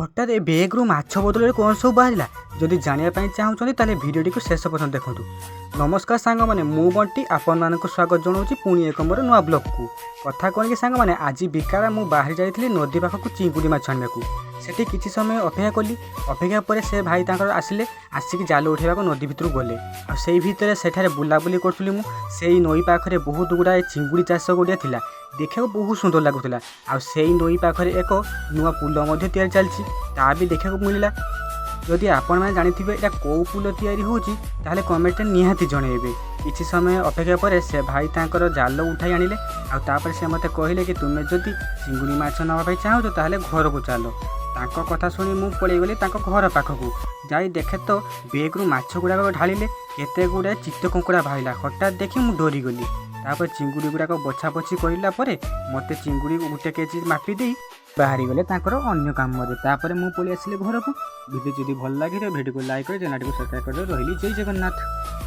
हठात ए बेग्रु माछ बदल कौन सब बाहर जदि जानापी चाहूँ ताले भिडियो शेष पर्यटन देखूँ। नमस्कार सांग मैंने मु बंटी आपण मानक स्वागत जनाऊँ पुणी एक मोर नुआ ब्लॉग को कथा कौन कि सांग मैंने आज बिकारा मु बाहर जाइली नदी पाखक चिंगुड़ी माछ आने को सेठी किसी समय अपेक्षा कली। अपेक्षा पर से भाई आसिले आसिक जाल उठेबा नदी भितर गले आई भितर सेठारे बुलाबुली करूँ। मुझे नई पाखे बहुत गुड़ाए चिंगुड़ी चाष गुड़िया थिला देखा बहुत सुंदर लगुला। आई नई पाखे एक नुआ पुल तैयारी चलती ता भी देखा मिलला। जदि आपण मैंने जानी यहाँ कौ पुल तैयारी होची ताहले कमेंट निहाती जनइबे। किसी समय अपेक्षा पर से भाई तांकर जाल उठाई आनिले आउे से मते कहले कि तुम्हें जदि चिंगुड़ी माछ नापी चाहो ताहले घर को चलो। तांको कथा शुणी मु पलि गली घर पाखक जाई देखे तो बेग्रु माछ गुड़ाक ढालिले केते गुड़ाए चित्त कंकड़ा बाहला। हठात देखी मु डरी गली। तापर चिंगुड़ी गुड़ाक बछा बछी करला परे मते चिंगुड़ी गोटे केजी मापी दे बाहरी गले तांकर अन्य काम तापर मु पलि आसिले घर को। वीडियो जदि भल लगे भिडियो को लाइक कर चैनल को सब्सक्राइब कर रही। जय जगन्नाथ।